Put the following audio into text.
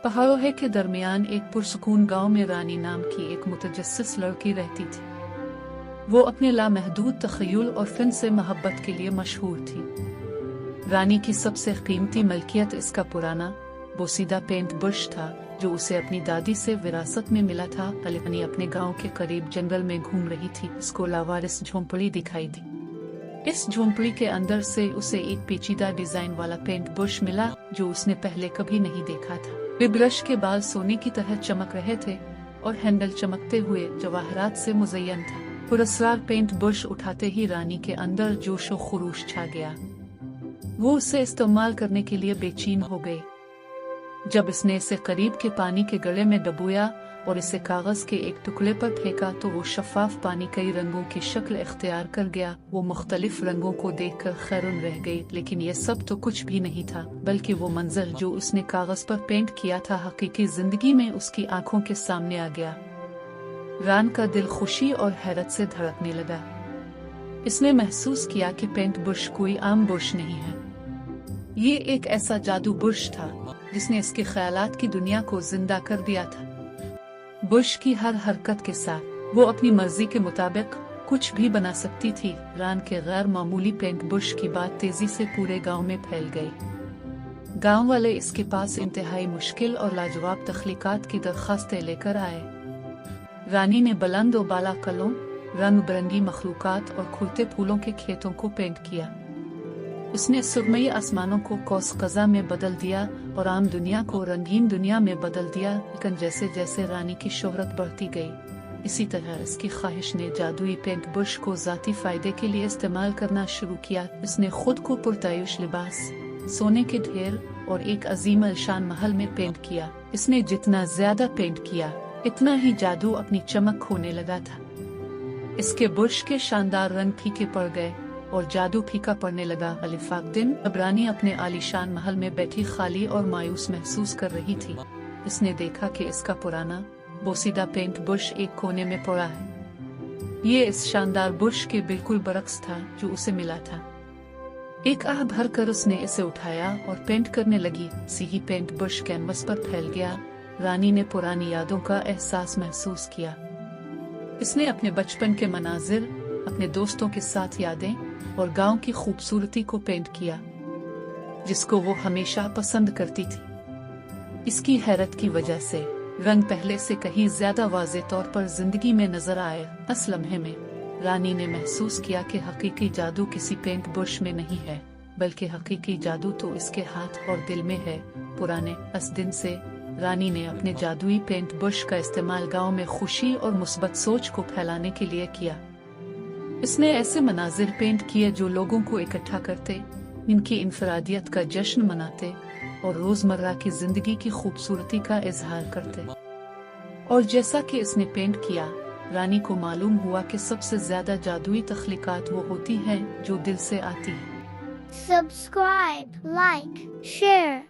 पहाड़ों के दरमियान एक पुरसुकून गांव में रानी नाम की एक मुतजस्सिस लड़की रहती थी। वो अपने लामहदूद तख़य्युल और फ़न से मोहब्बत के लिए मशहूर थी। रानी की सबसे कीमती मलकियत इसका पुराना बोसीदा पेंट ब्रश था, जो उसे अपनी दादी से विरासत में मिला था। रानी अपने गांव के करीब जंगल में घूम रही थी। उसको लावारिस झोंपड़ी दिखाई दी। इस झोंपड़ी के अंदर से उसे एक पेचीदा डिजाइन वाला पेंट ब्रश मिला, जो उसने पहले कभी नहीं देखा था। वे ब्रश के बाल सोने की तरह चमक रहे थे और हैंडल चमकते हुए जवाहरात से मुज़य्यन था। पुरस्कार पेंट ब्रश उठाते ही रानी के अंदर जोश व खुरूश छा गया। वो उसे इस्तेमाल करने के लिए बेचैन हो गई। जब इसने इसे करीब के पानी के गड्ढे में डुबोया और इसे कागज के एक टुकड़े पर फेंका, तो वो शफाफ पानी कई रंगों की शक्ल इख्तियार कर गया। वो मुख्तलिफ रंगों को देखकर हैरान रह गई, लेकिन ये सब तो कुछ भी नहीं था, बल्कि वो मंजर जो उसने कागज पर पेंट किया था हकीकी जिंदगी में उसकी आंखों के सामने आ गया। रान का दिल खुशी और हैरत से धड़कने लगा। इसने महसूस किया कि पेंट ब्रश कोई आम ब्रश नहीं है। ये एक ऐसा जादू ब्रश था जिसने इसके ख्यालात की दुनिया को जिंदा कर दिया था। ब्रश की हर हरकत के साथ वो अपनी मर्जी के मुताबिक कुछ भी बना सकती थी। रान के गैर मामूली पेंट ब्रश की बात तेजी से पूरे गांव में फैल गई। गांव वाले इसके पास इंतहाई मुश्किल और लाजवाब तख्लीकात की दरखास्तें लेकर आए। रानी ने बुलंद और बाला कलों, रंग बिरंगी मखलूकात और खुलते फूलों के खेतों को पेंट किया। उसने सुरमई आसमानों को कौस कज़ा में बदल दिया और आम दुनिया को रंगीन दुनिया में बदल दिया। लेकिन जैसे जैसे रानी की शोहरत बढ़ती गई, इसी तरह इसकी ख्वाहिश ने जादुई पेंट ब्रश को ज़ाती फायदे के लिए इस्तेमाल करना शुरू किया। इसने खुद को पुरतायुश लिबास, सोने के ढेर और एक अजीम अलशान महल में पेंट किया। इसने जितना ज्यादा पेंट किया, इतना ही जादू अपनी चमक खोने लगा था। इसके ब्रश के शानदार रंग फीके पड़ गए और जादू फीका पड़ने लगा। अलिफाक दिन अब रानी अपने आलीशान महल में बैठी खाली और मायूस महसूस कर रही थी। इसने देखा कि इसका पुराना बोसीदा पेंट ब्रश एक कोने में पड़ा है। ये इस शानदार ब्रश के बिल्कुल बरक्स था जो उसे मिला था। एक आह भर कर उसने इसे उठाया और पेंट करने लगी। सीही पेंट ब्रश कैनवस पर फैल गया। रानी ने पुरानी यादों का एहसास महसूस किया। इसने अपने बचपन के मनाजिर, अपने दोस्तों के साथ यादें और गांव की खूबसूरती को पेंट किया, जिसको वो हमेशा पसंद करती थी। इसकी हैरत की वजह से रंग पहले से कहीं ज्यादा वाज़े तौर पर जिंदगी में नजर आए। इस लम्हे में रानी ने महसूस किया कि हकीकी जादू किसी पेंट ब्रश में नहीं है, बल्कि हकीकी जादू तो इसके हाथ और दिल में है। पुराने इस दिन से रानी ने अपने जादुई पेंट ब्रश का इस्तेमाल गांव में खुशी और मुस्बत सोच को फैलाने के लिए किया। इसने ऐसे मनाजिर पेंट किए जो लोगों को इकट्ठा करते, इनकी इंफरादियत का जश्न मनाते और रोजमर्रा की जिंदगी की खूबसूरती का इजहार करते। और जैसा कि इसने पेंट किया, रानी को मालूम हुआ कि सबसे ज्यादा जादुई तख्लीकात वो होती हैं जो दिल से आती हैं। Subscribe, like, share.